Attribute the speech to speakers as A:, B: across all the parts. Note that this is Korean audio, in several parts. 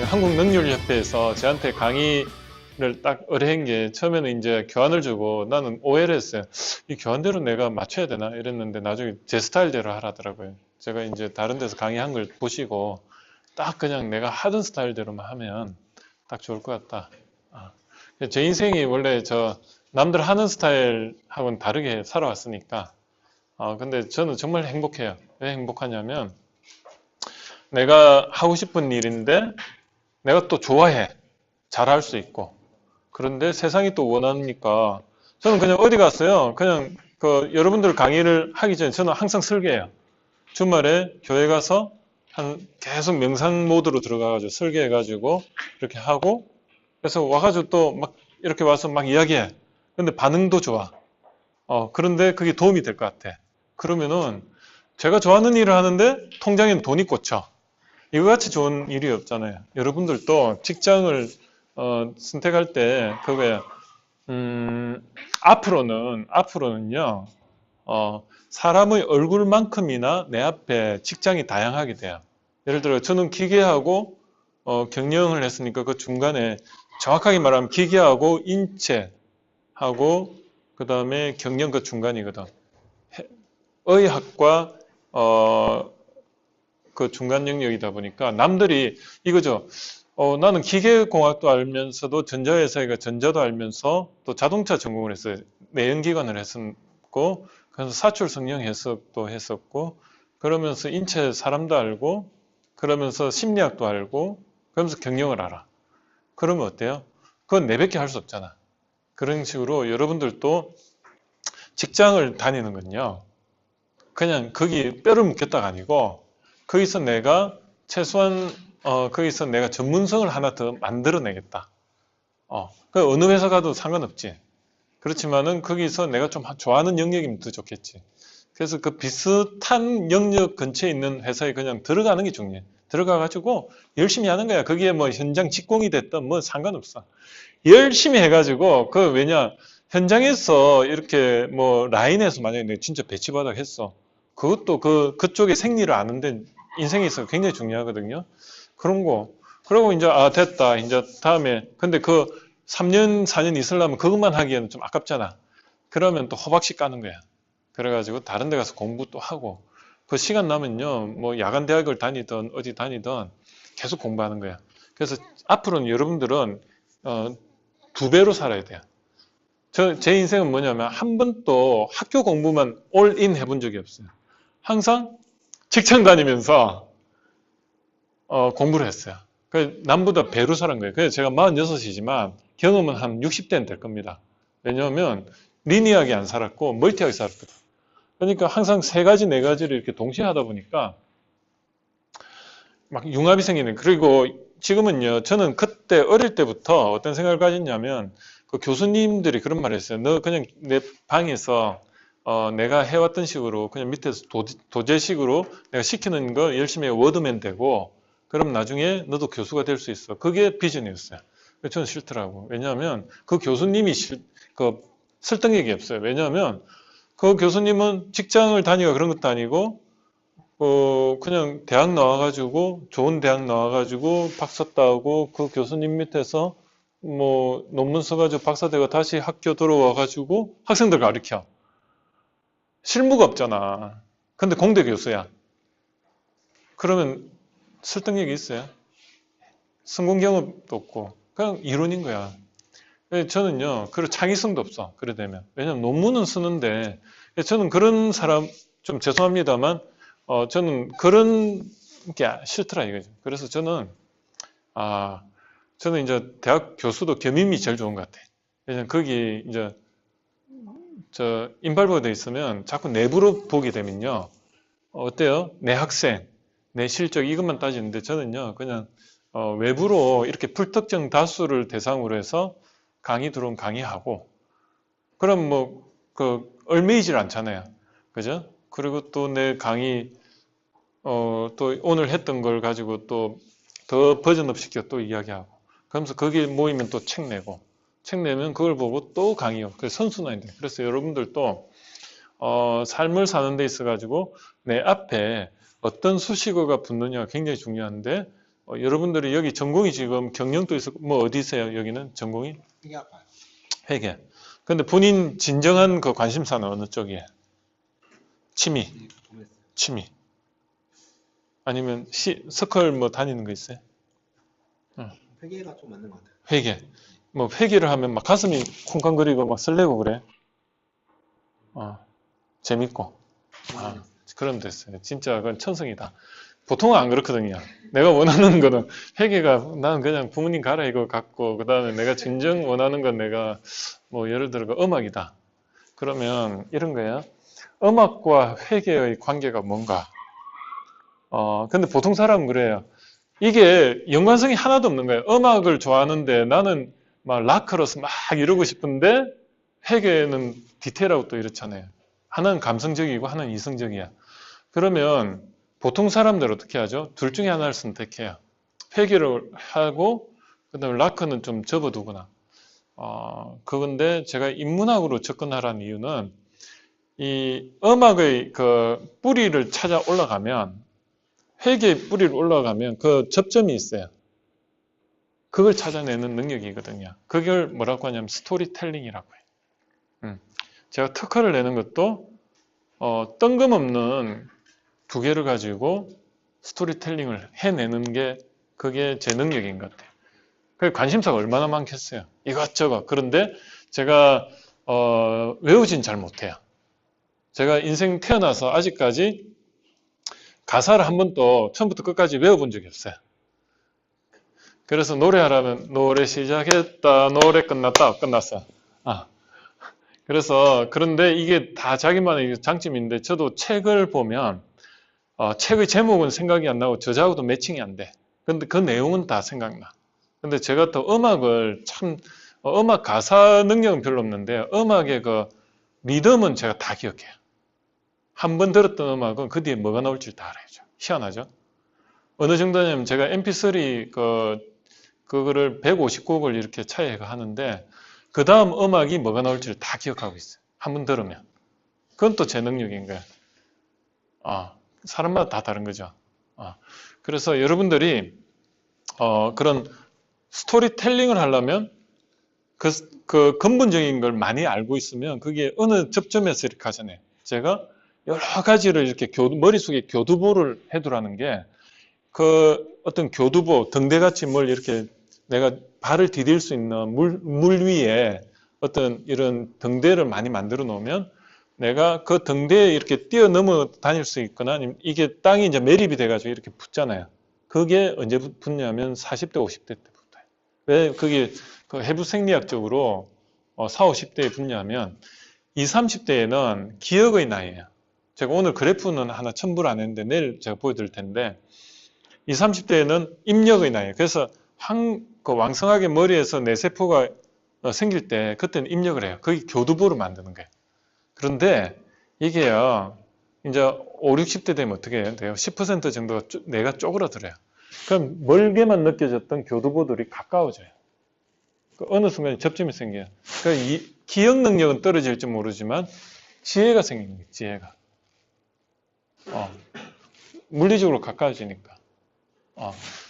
A: 한국능률협회에서 저한테 강의를 딱 의뢰한 게 처음에는 이제 교환을 주고 나는 오해를 했어요. 이 교환대로 내가 맞춰야 되나 이랬는데 나중에 제 스타일대로 하라더라고요. 제가 이제 다른 데서 강의한 걸 보시고 딱 그냥 내가 하던 스타일대로만 하면 딱 좋을 것 같다. 아, 제 인생이 원래 저 남들 하는 스타일하고는 다르게 살아왔으니까 근데 저는 정말 행복해요. 왜 행복하냐면 내가 하고 싶은 일인데 내가 또 좋아해. 잘할 수 있고. 그런데 세상이 또 원하니까 저는 그냥 어디 갔어요. 그냥 그 여러분들 강의를 하기 전에 저는 항상 설계해요. 주말에 교회 가서 계속 명상 모드로 들어가가지고 설계해가지고 이렇게 하고 그래서 와가지고 또 막 이렇게 와서 막 이야기해. 근데 반응도 좋아. 그런데 그게 도움이 될 것 같아. 그러면은 제가 좋아하는 일을 하는데 통장엔 돈이 꽂혀. 이거 같이 좋은 일이 없잖아요. 여러분들도 직장을 선택할 때 그거에 앞으로는요 사람의 얼굴만큼이나 내 앞에 직장이 다양하게 돼요. 예를 들어 저는 기계하고 경영을 했으니까 그 중간에 정확하게 말하면 기계하고 인체하고 그 다음에 경영 그 중간이거든. 의학과 그 중간 영역이다 보니까 남들이 이거죠. 나는 기계공학도 알면서도 전자회사가 전자도 알면서 또 자동차 전공을 했어요. 내연기관을 했었고 그래서 사출 성형 해석도 했었고 그러면서 인체 사람도 알고 그러면서 심리학도 알고 그러면서 경영을 알아. 그러면 어때요? 그건 내밖에 할 수 없잖아. 그런 식으로 여러분들도 직장을 다니는 건요. 그냥 거기 뼈를 묻겠다가 아니고 거기서 내가 최소한 거기서 내가 전문성을 하나 더 만들어내겠다. 그 어느 회사 가도 상관없지. 그렇지만은 거기서 내가 좀 좋아하는 영역이면 더 좋겠지. 그래서 그 비슷한 영역 근처에 있는 회사에 그냥 들어가는 게 중요해. 들어가가지고 열심히 하는 거야. 거기에 뭐 현장 직공이 됐든 뭐 상관없어. 열심히 해가지고 그 왜냐 현장에서 이렇게 뭐 라인에서 만약에 내가 진짜 배치바닥 했어. 그것도 그쪽의 생리를 아는데 인생에 있어서 굉장히 중요하거든요. 그런 거. 그리고 이제 됐다. 이제 다음에 근데 그 3년 4년 있으려면 그것만 하기에는 좀 아깝잖아. 그러면 또 호박씨 까는 거야. 그래가지고 다른 데 가서 공부 또 하고 그 시간 나면요 뭐 야간 대학을 다니든 어디 다니든 계속 공부하는 거야. 그래서 앞으로는 여러분들은 두 배로 살아야 돼요. 제 인생은 뭐냐면 한 번도 학교 공부만 올인 해본 적이 없어요. 항상 직장 다니면서 공부를 했어요. 남보다 배로 살은 거예요. 그래서 제가 46이지만 경험은 한 60대는 될 겁니다. 왜냐하면 리니어하게 안 살았고 멀티하게 살았거든. 그러니까 항상 세 가지, 네 가지를 이렇게 동시에 하다 보니까 막 융합이 생기는. 그리고 지금은요, 저는 그때 어릴 때부터 어떤 생각을 가졌냐면 그 교수님들이 그런 말을 했어요. 너 그냥 내 방에서 내가 해왔던 식으로 그냥 밑에서 도제식으로 내가 시키는 거 열심히 워드맨 되고 그럼 나중에 너도 교수가 될 수 있어. 그게 비전이었어요. 저는 싫더라고. 왜냐하면 그 교수님이 그 설득력이 없어요. 왜냐하면 그 교수님은 직장을 다니고 그런 것도 아니고 그냥 대학 나와가지고 좋은 대학 나와가지고 박사 따고 그 교수님 밑에서 뭐 논문 써가지고 박사 되고 다시 학교 들어와가지고 학생들 가르쳐. 실무가 없잖아. 근데 공대 교수야. 그러면 설득력이 있어요? 성공 경험도 없고 그냥 이론인 거야. 저는요, 그리고 창의성도 없어. 그래 되면. 왜냐면 논문은 쓰는데 저는 그런 사람 좀 죄송합니다만 저는 그런 게 싫더라 이거죠. 그래서 저는 이제 대학 교수도 겸임이 제일 좋은 것 같아. 왜냐면 거기 이제 저 인발부가 돼 있으면 자꾸 내부로 보게 되면요. 어때요? 내 학생, 내 실적 이것만 따지는데 저는요, 그냥 외부로 이렇게 불특정 다수를 대상으로 해서 강의 들어온 강의하고, 그럼 뭐, 얽매이질 않잖아요. 그죠? 그리고 또 내 강의, 또 오늘 했던 걸 가지고 또 더 버전업 시켜 또 이야기하고. 그러면서 거기 모이면 또 책 내고. 책 내면 그걸 보고 또 강의하고. 그래서 선순환인데. 그래서 여러분들도 삶을 사는 데 있어 가지고 내 앞에 어떤 수식어가 붙느냐가 굉장히 중요한데 여러분들이 여기 전공이 지금 경영도 있었고, 뭐 어디 있어요? 여기는 전공이?
B: 회계학과요.
A: 회계. 근데 본인 진정한 그 관심사는 어느 쪽이에요? 취미,
B: 네, 보냈어요.
A: 취미. 아니면 서클 뭐 다니는 거 있어요?
B: 회계가 좀 맞는 것 같아요.
A: 회계. 뭐 회계를 하면 막 가슴이 쿵쾅거리고 막 설레고 그래. 재밌고. 그럼 됐어요. 진짜 그건 천성이다. 보통은 안 그렇거든요. 내가 원하는 거는 회계가 나는 그냥 부모님 가라 이거 갖고 그다음에 내가 진정 원하는 건 내가 뭐 예를 들어 음악이다. 그러면 이런 거예요. 음악과 회계의 관계가 뭔가? 근데 보통 사람은 그래요. 이게 연관성이 하나도 없는 거예요. 음악을 좋아하는데 나는 막 락커로서 막 이러고 싶은데 회계는 디테일하고 또 이렇잖아요. 하나는 감성적이고 하나는 이성적이야. 그러면 보통 사람들 어떻게 하죠? 둘 중에 하나를 선택해요. 회계를 하고 그다음에 락커는 좀 접어두거나. 그건데 제가 인문학으로 접근하라는 이유는 이 음악의 그 뿌리를 찾아 올라가면 회계의 뿌리를 올라가면 그 접점이 있어요. 그걸 찾아내는 능력이거든요. 그걸 뭐라고 하냐면 스토리텔링이라고 해요. 제가 특허를 내는 것도 뜬금없는 두 개를 가지고 스토리텔링을 해내는 게 그게 제 능력인 것 같아요. 그 관심사가 얼마나 많겠어요. 이것저것. 그런데 제가 외우진 잘 못해요. 제가 인생 태어나서 아직까지 가사를 한 번도 처음부터 끝까지 외워본 적이 없어요. 그래서 노래하라면 노래 시작했다, 노래 끝났다, 끝났어. 그래서 그런데 이게 다 자기만의 장점인데 저도 책을 보면 책의 제목은 생각이 안 나고 저자하고도 매칭이 안 돼. 근데 그 내용은 다 생각나. 근데 제가 또 음악을 참 음악 가사 능력은 별로 없는데 음악의 그 리듬은 제가 다 기억해요. 한 번 들었던 음악은 그 뒤에 뭐가 나올지 다 알아요. 희한하죠? 어느 정도냐면 제가 MP3 그거를 150곡을 이렇게 차이가 하는데 그 다음 음악이 뭐가 나올지를 다 기억하고 있어요. 한 번 들으면. 그건 또 제 능력인 거예요. 사람마다 다 다른 거죠. 그래서 여러분들이 그런 스토리텔링을 하려면 그 근본적인 걸 많이 알고 있으면 그게 어느 접점에서 이렇게 하잖아요. 제가 여러 가지를 이렇게 머릿속에 교두보를 해두라는 게 그 어떤 교두보, 등대같이 뭘 이렇게 내가 발을 디딜 수 있는 물 위에 어떤 이런 등대를 많이 만들어 놓으면 내가 그 등대에 이렇게 뛰어넘어 다닐 수 있거나 아니면 이게 땅이 이제 매립이 돼가지고 이렇게 붙잖아요. 그게 언제 붙냐면 40대, 50대 때 붙어요. 왜 그게 그 해부 생리학적으로 40, 50대에 붙냐면 20, 30대에는 기억의 나이예요. 제가 오늘 그래프는 하나 첨부를 안 했는데 내일 제가 보여드릴 텐데 20, 30대에는 입력의 나이예요. 그래서 그 왕성하게 머리에서 뇌세포가 생길 때 그때는 입력을 해요. 그게 교두보를 만드는 거예요. 그런데 이게요, 이제 5, 60대 되면 어떻게 해요? 10% 정도가 뇌가 쪼그라들어요. 그럼 멀게만 느껴졌던 교두보들이 가까워져요. 어느 순간에 접점이 생겨요. 그러니까 이 기억 능력은 떨어질지 모르지만 지혜가 생기는 거예요. 지혜가. 물리적으로 가까워지니까.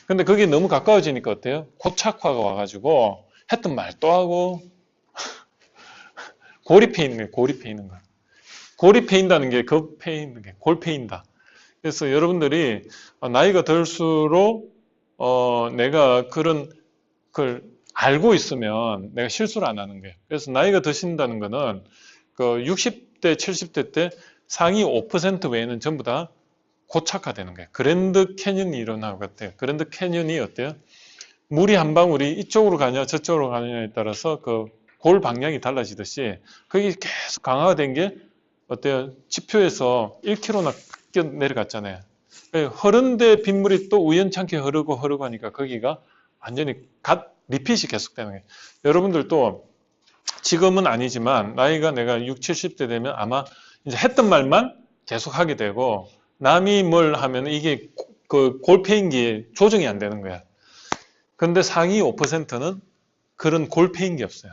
A: 근데 그게 너무 가까워지니까 어때요? 고착화가 와가지고 했던 말 또 하고 고립해 있는 거예요. 고립해 있는 거. 고립해 있다는 게 급해 있는 게 골패 있다. 그래서 여러분들이 나이가 들수록 내가 그런 걸 알고 있으면 내가 실수를 안 하는 거예요. 그래서 나이가 드신다는 거는 그 60대, 70대 때 상위 5% 외에는 전부 다 고착화되는 거예요. 그랜드 캐년이 일어나고 같아요. 그랜드 캐년이 어때요? 물이 한 방울이 이쪽으로 가냐 저쪽으로 가느냐에 따라서 그 골 방향이 달라지듯이 그게 계속 강화된 게 어때요? 지표에서 1km나 내려갔잖아요. 흐른데 빗물이 또 우연찮게 흐르고 하니까 거기가 완전히 리핏이 계속되는 거예요. 여러분들도 지금은 아니지만 나이가 내가 6, 70대 되면 아마 이제 했던 말만 계속 하게 되고 남이 뭘 하면 이게 그 골패인기 조정이 안 되는 거야. 그런데 상위 5%는 그런 골패인기 없어요.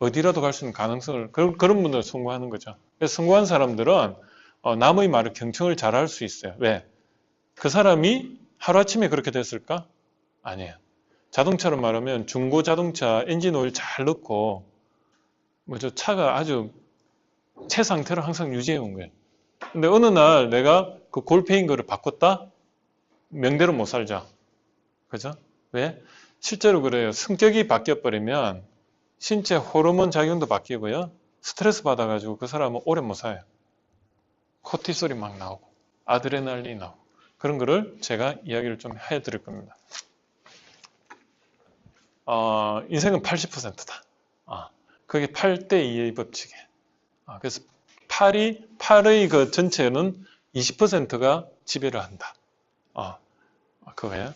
A: 어디라도 갈 수 있는 가능성을 그런 분들 성공하는 거죠. 그래서 성공한 사람들은 남의 말을 경청을 잘 할 수 있어요. 왜? 그 사람이 하루아침에 그렇게 됐을까? 아니에요. 자동차로 말하면 중고 자동차 엔진 오일 잘 넣고 뭐죠? 차가 아주 최상태로 항상 유지해 온 거예요. 근데 어느 날 내가 그 골패인 거를 바꿨다? 명대로 못 살죠. 그죠? 왜? 실제로 그래요. 성격이 바뀌어버리면 신체 호르몬 작용도 바뀌고요. 스트레스 받아가지고 그 사람은 오래 못 살아요. 코티솔이 막 나오고 아드레날린이 나오고 그런 거를 제가 이야기를 좀 해드릴 겁니다. 인생은 80%다. 그게 8대2의 법칙이에요. 그래서 8의 그 전체는 20%가 지배를 한다. 그거예요.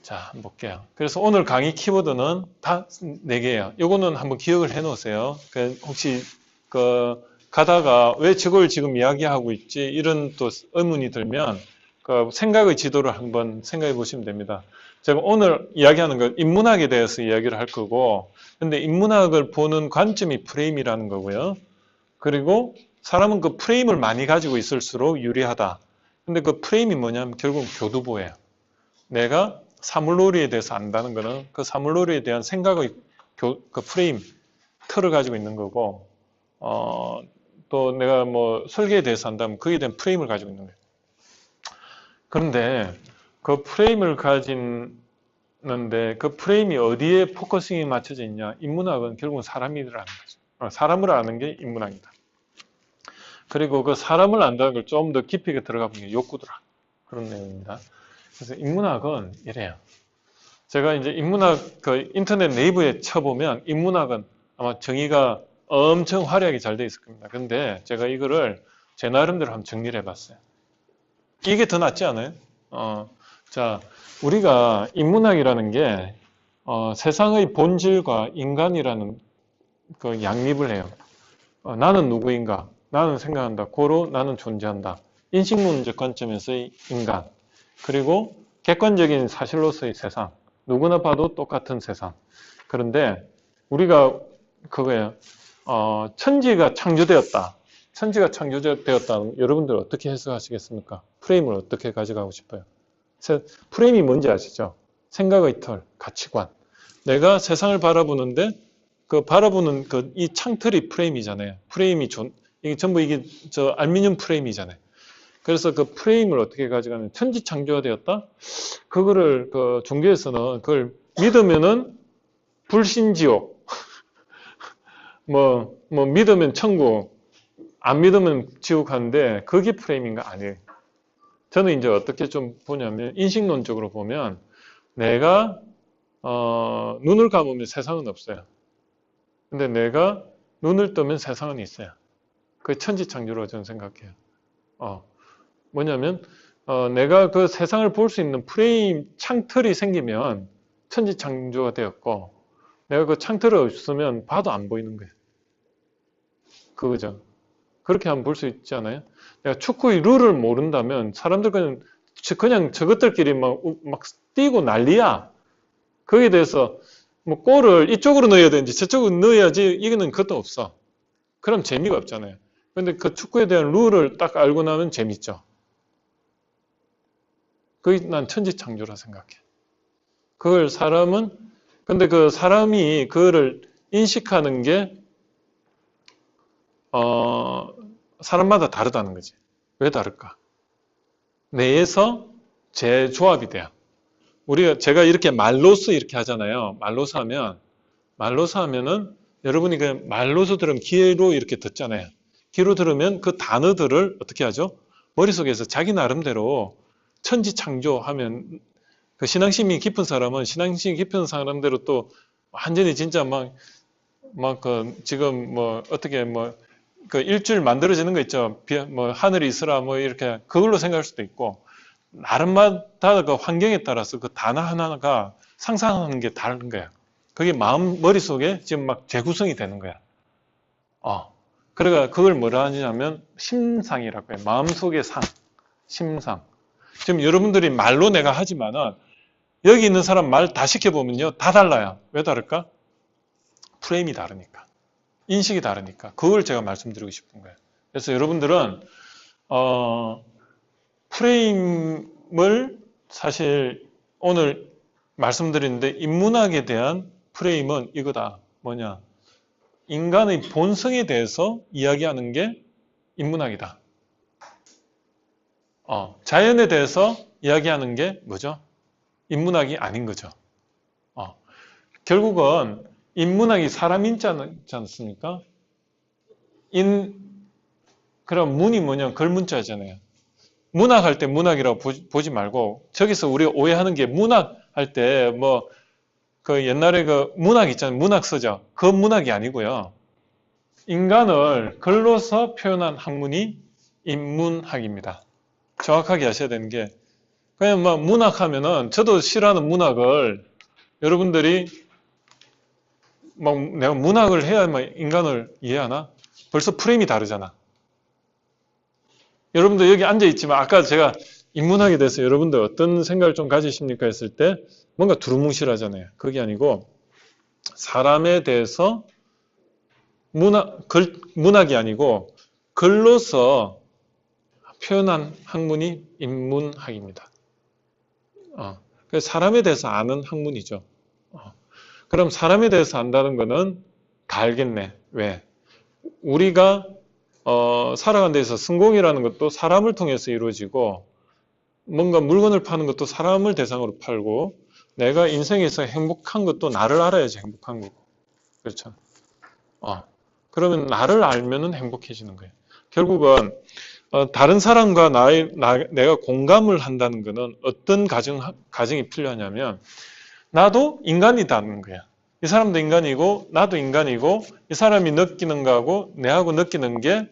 A: 자, 한번 볼게요. 그래서 오늘 강의 키워드는 다 4개예요. 요거는 한번 기억을 해 놓으세요. 혹시 가다가 왜 저걸 지금 이야기하고 있지? 이런 또 의문이 들면 그 생각의 지도를 한번 생각해 보시면 됩니다. 제가 오늘 이야기하는 건 인문학에 대해서 이야기를 할 거고, 근데 인문학을 보는 관점이 프레임이라는 거고요. 그리고 사람은 그 프레임을 많이 가지고 있을수록 유리하다. 근데 그 프레임이 뭐냐면 결국 교두보예요. 내가 사물놀이에 대해서 안다는 거는 그 사물놀이에 대한 생각의 그 프레임, 틀을 가지고 있는 거고, 또 내가 뭐 설계에 대해서 한다면 그에 대한 프레임을 가지고 있는 거예요. 그런데 그 프레임을 가지는데 그 프레임이 어디에 포커싱이 맞춰져 있냐? 인문학은 결국은 사람이라는 거죠. 사람을 아는 게 인문학이다. 그리고 그 사람을 안다는 걸 좀 더 깊이 있게 들어가 보면 욕구더라. 그런 내용입니다. 그래서 인문학은 이래요. 제가 이제 인문학 그 인터넷 네이버에 쳐보면 인문학은 아마 정의가 엄청 화려하게 잘 돼 있을 겁니다. 근데 제가 이거를 제 나름대로 한번 정리를 해봤어요. 이게 더 낫지 않아요? 자, 우리가 인문학이라는 게 세상의 본질과 인간이라는 그 양립을 해요. 나는 누구인가? 나는 생각한다. 고로 나는 존재한다. 인식론적 관점에서의 인간. 그리고 객관적인 사실로서의 세상. 누구나 봐도 똑같은 세상. 그런데 우리가 그거예요. 천지가 창조되었다. 천지가 창조되었다는 여러분들 어떻게 해석하시겠습니까? 프레임을 어떻게 가져가고 싶어요? 프레임이 뭔지 아시죠? 생각의 틀, 가치관. 내가 세상을 바라보는데 그 바라보는 이 창틀이 프레임이잖아요. 이게 전부 저 알루미늄 프레임이잖아요. 그래서 그 프레임을 어떻게 가져가면 천지 창조가 되었다? 그거를 그 종교에서는 그걸 믿으면은 불신지옥, 뭐 믿으면 천국, 안 믿으면 지옥 하는데 그게 프레임인가? 아니에요. 저는 이제 어떻게 좀 보냐면 인식론적으로 보면 내가 눈을 감으면 세상은 없어요. 근데 내가 눈을 뜨면 세상은 있어요. 그게 천지창조로 저는 생각해요. 뭐냐면 내가 그 세상을 볼 수 있는 프레임 창틀이 생기면 천지창조가 되었고 내가 그 창틀이 없으면 봐도 안 보이는 거예요. 그거죠. 그렇게 한번 볼 수 있지 않아요? 내가 축구의 룰을 모른다면 사람들 그냥 저것들끼리 막 뛰고 난리야. 거기에 대해서 뭐 골을 이쪽으로 넣어야 되는지 저쪽으로 넣어야지 이거는 그것도 없어. 그럼 재미가 없잖아요. 근데 그 축구에 대한 룰을 딱 알고 나면 재밌죠. 그게 난 천지창조라 생각해. 근데 그 사람이 그거를 인식하는 게 사람마다 다르다는 거지. 왜 다를까? 뇌에서 재조합이 돼요. 제가 이렇게 말로서 이렇게 하잖아요. 말로서 하면은 여러분이 그 말로서 들으면 귀로 이렇게 듣잖아요. 귀로 들으면 그 단어들을 어떻게 하죠? 머릿속에서 자기 나름대로 천지창조하면 그 신앙심이 깊은 사람은 신앙심이 깊은 사람대로 또 완전히 진짜 지금 어떻게 그 일주일 만들어지는 거 있죠. 뭐 하늘이 있으라 뭐 이렇게 그걸로 생각할 수도 있고 나름마다 그 환경에 따라서 그 단어 하나가 상상하는 게 다른 거야. 그게 머릿속에 지금 막 재구성이 되는 거야. 그러니까 그걸 뭐라 하냐면 심상이라고 해요. 마음속의 심상. 지금 여러분들이 말로 내가 하지만은 여기 있는 사람 말 다 시켜보면요. 다 달라요. 왜 다를까? 프레임이 다르니까. 인식이 다르니까. 그걸 제가 말씀드리고 싶은 거예요. 그래서 여러분들은 프레임을 사실 오늘 말씀드리는데 인문학에 대한 프레임은 이거다. 뭐냐? 인간의 본성에 대해서 이야기하는 게 인문학이다. 자연에 대해서 이야기하는 게 뭐죠? 인문학이 아닌 거죠. 결국은 인문학이 사람 인지 않습니까? 그럼 문이 뭐냐? 글문자잖아요. 문학할 때 문학이라고 보지 말고 저기서 우리가 오해하는 게 문학할 때 뭐 그 옛날에 그 문학 있잖아요. 문학서죠. 그 문학이 아니고요. 인간을 글로서 표현한 학문이 인문학입니다. 정확하게 아셔야 되는 게 그냥 뭐 문학하면은 저도 싫어하는 문학을 여러분들이 막 내가 문학을 해야만 인간을 이해하나? 벌써 프레임이 다르잖아. 여러분들 여기 앉아있지만 아까 제가 인문학에 대해서 여러분들 어떤 생각을 좀 가지십니까 했을 때 뭔가 두루뭉실하잖아요. 그게 아니고 사람에 대해서 문학이 아니고 글로서 표현한 학문이 인문학입니다. 사람에 대해서 아는 학문이죠. 그럼 사람에 대해서 안다는 거는 다 알겠네. 왜? 우리가 살아가는 데서 성공이라는 것도 사람을 통해서 이루어지고 뭔가 물건을 파는 것도 사람을 대상으로 팔고 내가 인생에서 행복한 것도 나를 알아야지 행복한 거고. 그렇죠? 그러면 나를 알면은 행복해지는 거예요. 결국은 다른 사람과 내가 공감을 한다는 것은 어떤 가정이 필요하냐면 나도 인간이다는 거야. 이 사람도 인간이고 나도 인간이고 이 사람이 느끼는 거하고 내하고 느끼는 게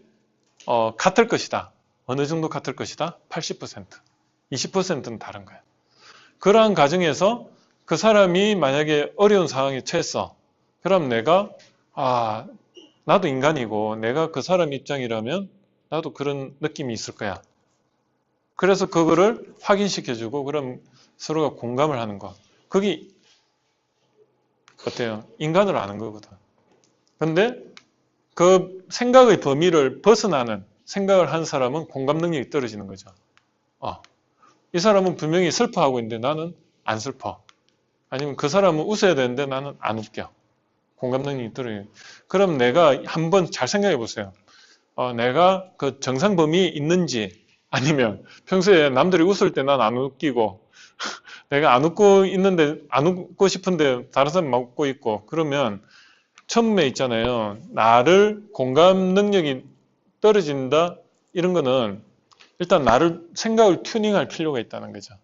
A: 같을 것이다. 어느 정도 같을 것이다? 80%. 20%는 다른 거야. 그러한 가정에서 그 사람이 만약에 어려운 상황에 처했어. 그럼 내가 나도 인간이고 내가 그 사람 입장이라면 나도 그런 느낌이 있을 거야. 그래서 그거를 확인시켜주고 그럼 서로가 공감을 하는 거. 그게 어때요? 인간을 아는 거거든. 근데 그 생각의 범위를 벗어나는 생각을 한 사람은 공감 능력이 떨어지는 거죠. 이 사람은 분명히 슬퍼하고 있는데 나는 안 슬퍼. 아니면 그 사람은 웃어야 되는데 나는 안 웃겨. 공감 능력이 떨어져요. 그럼 내가 한번 잘 생각해 보세요. 내가 그 정상 범위에 있는지 아니면 평소에 남들이 웃을 때 난 안 웃기고 내가 안 웃고 있는데 안 웃고 싶은데 다른 사람 막 웃고 있고 그러면 처음에 있잖아요. 나를 공감 능력이 떨어진다 이런 거는 일단 나를 생각을 튜닝할 필요가 있다는 거죠.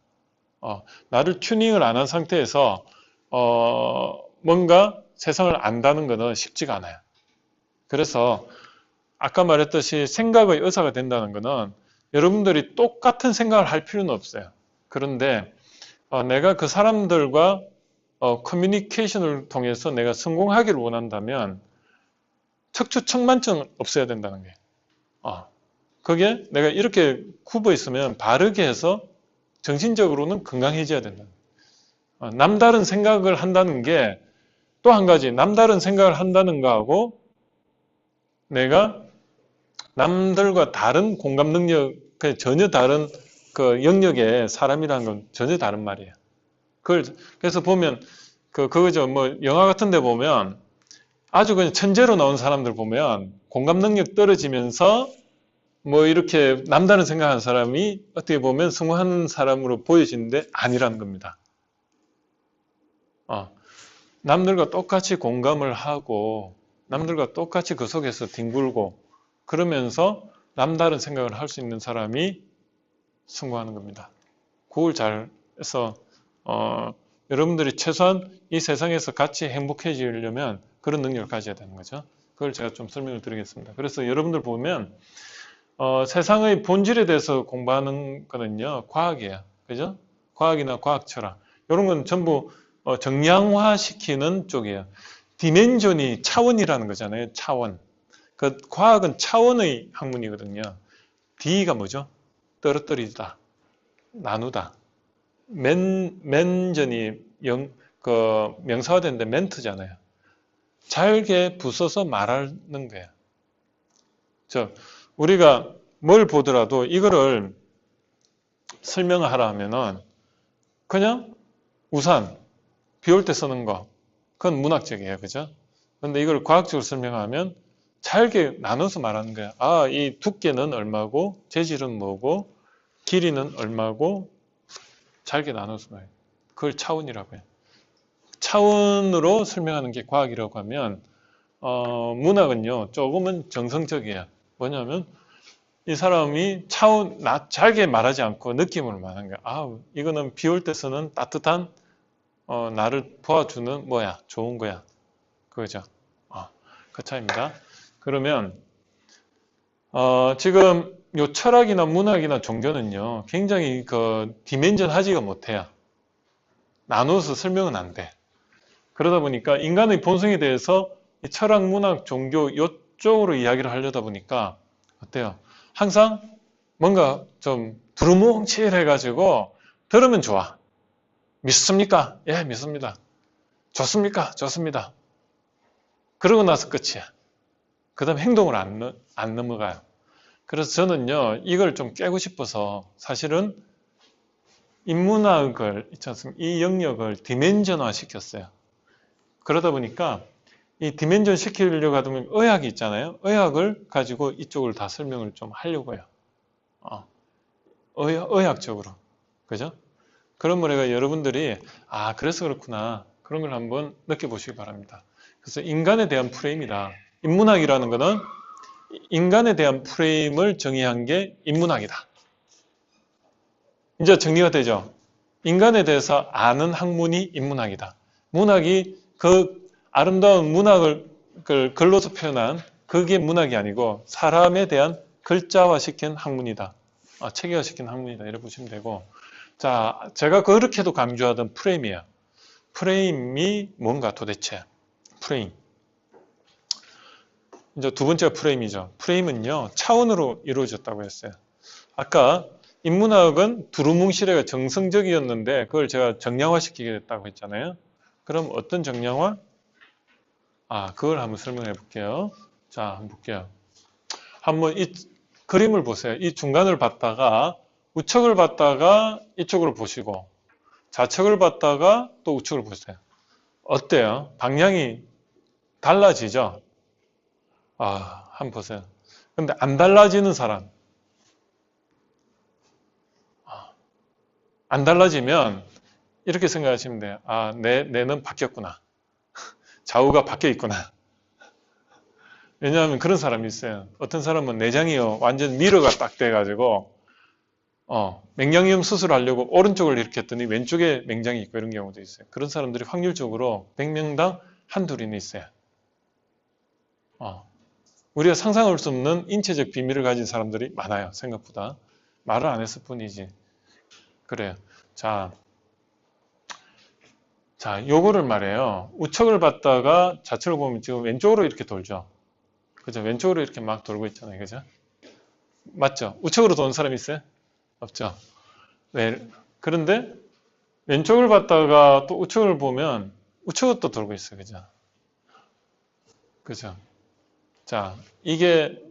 A: 나를 튜닝을 안 한 상태에서 뭔가 세상을 안다는 것은 쉽지가 않아요. 그래서 아까 말했듯이 생각의 의사가 된다는 것은 여러분들이 똑같은 생각을 할 필요는 없어요. 그런데 내가 그 사람들과 커뮤니케이션을 통해서 내가 성공하기를 원한다면 척추측만증 없어야 된다는 거예요. 그게 내가 이렇게 굽어 있으면 바르게 해서 정신적으로는 건강해져야 된다. 남다른 생각을 한다는 게 또 한 가지 남다른 생각을 한다는 거하고 내가 남들과 다른 공감 능력, 전혀 다른 그 영역의 사람이라는 건 전혀 다른 말이에요. 그래서 보면 그거죠. 뭐 영화 같은 데 보면 아주 그냥 천재로 나온 사람들 보면 공감 능력 떨어지면서 뭐 이렇게 남다른 생각하는 사람이 어떻게 보면 성공하는 사람으로 보여지는데 아니라는 겁니다. 남들과 똑같이 공감을 하고 남들과 똑같이 그 속에서 뒹굴고 그러면서 남다른 생각을 할 수 있는 사람이 성공하는 겁니다. 그걸 잘 해서 여러분들이 최소한 이 세상에서 같이 행복해지려면 그런 능력을 가져야 되는 거죠. 그걸 제가 좀 설명을 드리겠습니다. 그래서 여러분들 보면 세상의 본질에 대해서 공부하는 거는요, 과학이에요. 그죠? 과학이나 과학 철학. 이런 건 전부 정량화시키는 쪽이에요. 디멘전이 차원이라는 거잖아요. 차원. 그 과학은 차원의 학문이거든요. D가 뭐죠? 떨어뜨리다, 나누다. 맨전이 명사화되는데 멘트잖아요. 잘게 부숴서 말하는 거예요. 우리가 뭘 보더라도 이거를 설명하라 하면은 그냥 우산, 비 올 때 쓰는 거, 그건 문학적이에요. 그죠? 근데 이걸 과학적으로 설명하면 잘게 나눠서 말하는 거야. 아, 이 두께는 얼마고, 재질은 뭐고, 길이는 얼마고, 잘게 나눠서 말해요. 그걸 차원이라고 해요. 차원으로 설명하는 게 과학이라고 하면, 문학은요, 조금은 정성적이에요. 뭐냐면, 이 사람이 잘게 말하지 않고 느낌으로 말하는 거야. 아, 이거는 비 올 때 쓰는 따뜻한, 나를 도와주는, 좋은 거야. 그거죠. 그 차이입니다. 그러면, 지금 요 철학이나 문학이나 종교는요, 굉장히 디멘전 하지가 못해요. 나눠서 설명은 안 돼. 그러다 보니까 인간의 본성에 대해서 이 철학, 문학, 종교 이쪽으로 이야기를 하려다 보니까 어때요? 항상 뭔가 좀 두루뭉실해가지고 들으면 좋아. 믿습니까? 예, 믿습니다. 좋습니까? 좋습니다. 그러고 나서 끝이야. 그 다음 행동으로 안 넘어가요. 그래서 저는요, 이걸 좀 깨고 싶어서 사실은 인문학을, 있지 않습니까? 이 영역을 디멘전화 시켰어요. 그러다 보니까 이 디멘전 시키려고 하면 의학이 있잖아요. 의학을 가지고 이쪽을 다 설명을 좀 하려고 해요. 의학적으로. 그죠? 그런 거래가 여러분들이, 그래서 그렇구나. 그런 걸 한번 느껴보시기 바랍니다. 그래서 인간에 대한 프레임이다. 인문학이라는 거는 인간에 대한 프레임을 정의한 게 인문학이다. 이제 정리가 되죠? 인간에 대해서 아는 학문이 인문학이다. 문학이 그 아름다운 문학을 글로서 표현한 그게 문학이 아니고 사람에 대한 글자화시킨 학문이다. 체계화시킨 학문이다. 이렇게 보시면 되고. 자, 제가 그렇게도 강조하던 프레임이에요. 프레임이 뭔가 도대체? 프레임. 이제 두 번째가 프레임이죠. 프레임은요, 차원으로 이루어졌다고 했어요. 아까 인문학은 두루뭉실해가 정성적이었는데 그걸 제가 정량화시키게 됐다고 했잖아요. 그럼 어떤 정량화? 그걸 한번 설명해 볼게요. 자, 한번 볼게요. 한번 이 그림을 보세요. 이 중간을 봤다가 우측을 봤다가 이쪽으로 보시고 좌측을 봤다가 또 우측을 보세요. 어때요? 방향이 달라지죠? 한번 보세요. 근데 안 달라지는 사람. 안 달라지면 이렇게 생각하시면 돼요. 뇌는 바뀌었구나. 좌우가 바뀌어 있구나. 왜냐하면 그런 사람이 있어요. 어떤 사람은 내장이요. 완전 미러가 딱 돼가지고, 맹장염 수술하려고 오른쪽을 이렇게 했더니 왼쪽에 맹장이 있고 이런 경우도 있어요. 그런 사람들이 확률적으로 100명당 한둘이는 있어요. 우리가 상상할 수 없는 인체적 비밀을 가진 사람들이 많아요. 생각보다. 말을 안 했을 뿐이지. 그래요. 자, 요거를 말해요. 우측을 봤다가 좌측을 보면 지금 왼쪽으로 이렇게 돌죠. 그죠? 왼쪽으로 이렇게 막 돌고 있잖아요. 그죠? 맞죠? 우측으로 도는 사람이 있어요? 없죠? 네. 그런데 왼쪽을 봤다가 또 우측을 보면 우측으로 또 돌고 있어요. 그죠? 그죠? 자, 이게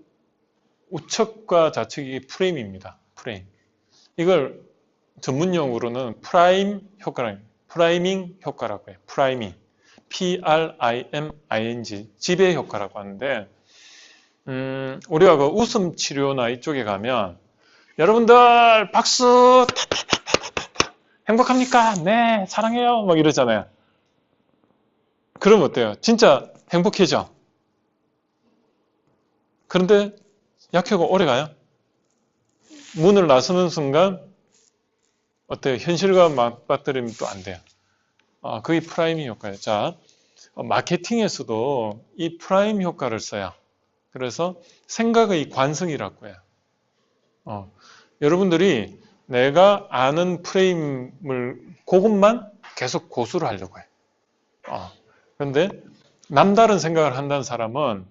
A: 우측과 좌측이 프레임입니다. 프레임. 이걸 전문용어로는 프라임 효과라고 해요. 프라이밍 효과라고 해요. 프라이밍. P-R-I-M-I-N-G. 지배 효과라고 하는데, 우리가 그 웃음 치료나 이쪽에 가면, 여러분들 박수! 행복합니까? 네, 사랑해요. 막 이러잖아요. 그럼 어때요? 진짜 행복해져. 그런데 약효가 오래 가요? 문을 나서는 순간, 어때요? 현실과 맞받아들이면 또 안 돼요. 그게 프라이밍 효과예요. 자, 마케팅에서도 이 프라임 효과를 써요. 그래서 생각의 관성이라고 해요. 여러분들이 내가 아는 프레임을 그것만 계속 고수를 하려고 해요. 그런데 남다른 생각을 한다는 사람은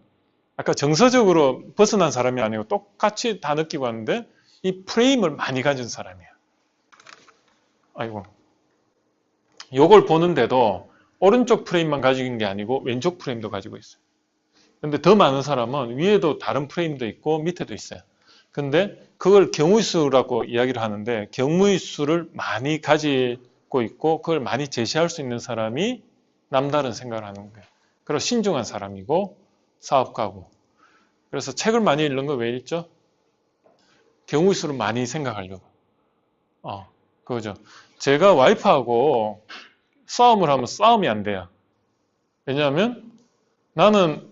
A: 아까 정서적으로 벗어난 사람이 아니고 똑같이 다 느끼고 하는데 이 프레임을 많이 가진 사람이에요. 아이고. 요걸 보는데도 오른쪽 프레임만 가지고 있는 게 아니고 왼쪽 프레임도 가지고 있어요. 근데 더 많은 사람은 위에도 다른 프레임도 있고 밑에도 있어요. 근데 그걸 경우의 수라고 이야기를 하는데 경우의 수를 많이 가진 갖고 있고 그걸 많이 제시할 수 있는 사람이 남다른 생각을 하는 거예요. 그리고 신중한 사람이고 사업가고. 그래서 책을 많이 읽는 거 왜 읽죠? 경우의 수를 많이 생각하려고. 그거죠. 제가 와이프하고 싸움을 하면 싸움이 안 돼요. 왜냐하면 나는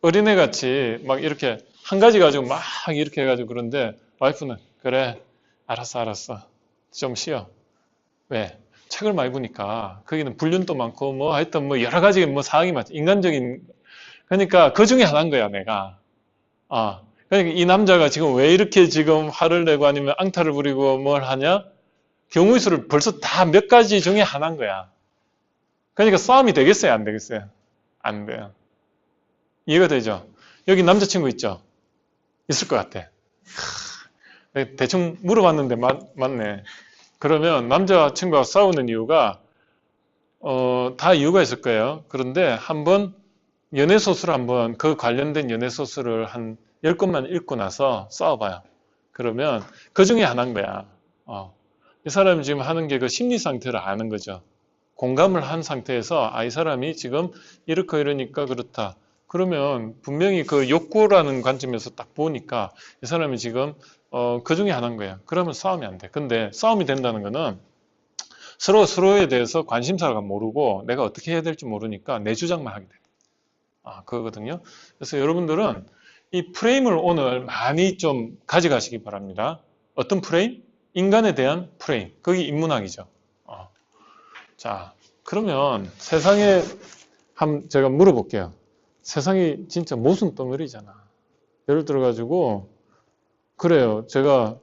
A: 어린애같이 막 이렇게 한 가지 가지고 막 이렇게 해가지고 그런데 와이프는 그래 알았어 좀 쉬어. 왜? 책을 많이 보니까 거기는 불륜도 많고 뭐 하여튼 뭐 여러 가지 뭐 사항이 많지. 인간적인 그러니까 그 중에 하나인 거야 내가. 그러니까 이 남자가 지금 왜 이렇게 지금 화를 내고 아니면 앙탈을 부리고 뭘 하냐? 경우의 수를 벌써 다 몇 가지 중에 하나인 거야. 그러니까 싸움이 되겠어요? 안 되겠어요? 안 돼요. 이해가 되죠? 여기 남자친구 있죠? 있을 것 같아. 내가 대충 물어봤는데 맞네. 그러면 남자친구가 싸우는 이유가 다 이유가 있을 거예요. 그런데 한번 연애소설 한번 그 관련된 연애소설을 한 10권만 읽고 나서 싸워봐요. 그러면 그 중에 하나인 거야. 이 사람이 지금 하는 게 그 심리 상태를 아는 거죠. 공감을 한 상태에서 이 사람이 지금 이렇고 이러니까 그렇다. 그러면 분명히 그 욕구라는 관점에서 딱 보니까 이 사람이 지금 그 중에 하나인 거예요. 그러면 싸움이 안 돼. 근데 싸움이 된다는 거는 서로에 대해서 관심사가 모르고 내가 어떻게 해야 될지 모르니까 내 주장만 하게 돼. 그거거든요. 그래서 여러분들은 이 프레임을 오늘 많이 좀 가져가시기 바랍니다. 어떤 프레임? 인간에 대한 프레임. 그게 인문학이죠. 자, 그러면 세상에 제가 물어볼게요. 세상이 진짜 모순 덩어리잖아. 예를 들어가지고 그래요. 제가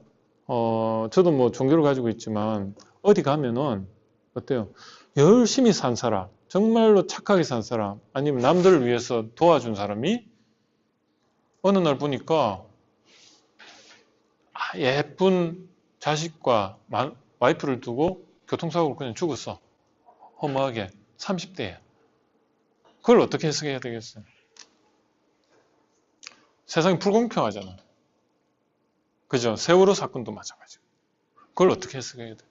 A: 저도 뭐 종교를 가지고 있지만 어디 가면은 어때요? 열심히 산 사람, 정말로 착하게 산 사람, 아니면 남들을 위해서 도와준 사람이 어느 날 보니까 예쁜 자식과 와이프를 두고 교통사고로 그냥 죽었어. 허무하게 30대에. 그걸 어떻게 해석해야 되겠어요? 세상이 불공평하잖아. 그죠? 세월호 사건도 마찬가지고. 그걸 어떻게 해석해야 돼?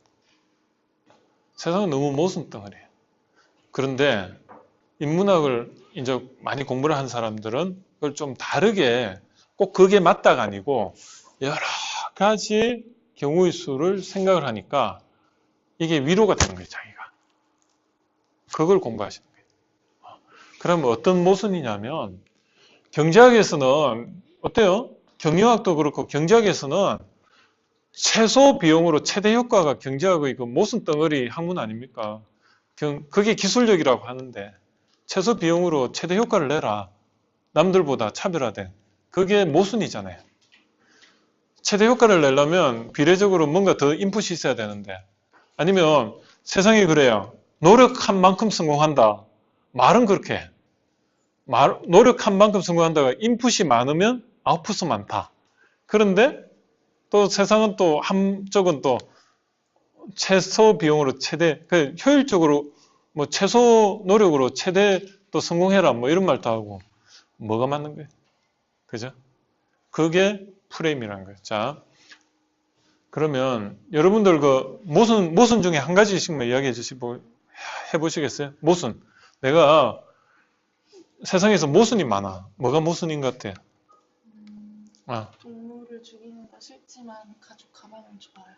A: 세상은 너무 모순덩어리예요. 그런데 인문학을 이제 많이 공부를 한 사람들은 그걸 좀 다르게 꼭 그게 맞다가 아니고 여러 가지 경우의 수를 생각을 하니까 이게 위로가 되는 거예요, 자기가. 그걸 공부하시는 거예요. 그러면 어떤 모순이냐면 경제학에서는 어때요? 경영학도 그렇고 경제학에서는 최소 비용으로 최대 효과가 경제학의 그 모순 덩어리 학문 아닙니까? 그게 기술력이라고 하는데 최소 비용으로 최대 효과를 내라. 남들보다 차별화된. 그게 모순이잖아요. 최대 효과를 내려면 비례적으로 뭔가 더 인풋이 있어야 되는데 아니면 세상이 그래요. 노력한 만큼 성공한다. 말은 그렇게 해. 노력한 만큼 성공한다가 인풋이 많으면 아웃풋은 많다. 그런데 또 세상은 또 한쪽은 또 최소 비용으로 최대, 효율적으로 뭐 최소 노력으로 최대 또 성공해라 뭐 이런 말도 하고 뭐가 맞는 거예요? 그죠? 그게 프레임이라는 거예요. 자, 그러면 여러분들 그 모순 중에 한 가지씩만 이야기해 해보시겠어요? 모순. 내가 세상에서 모순이 많아. 뭐가 모순인 것 같아?
C: 동물을 죽이는 거 싫지만 가죽 가방은 좋아요.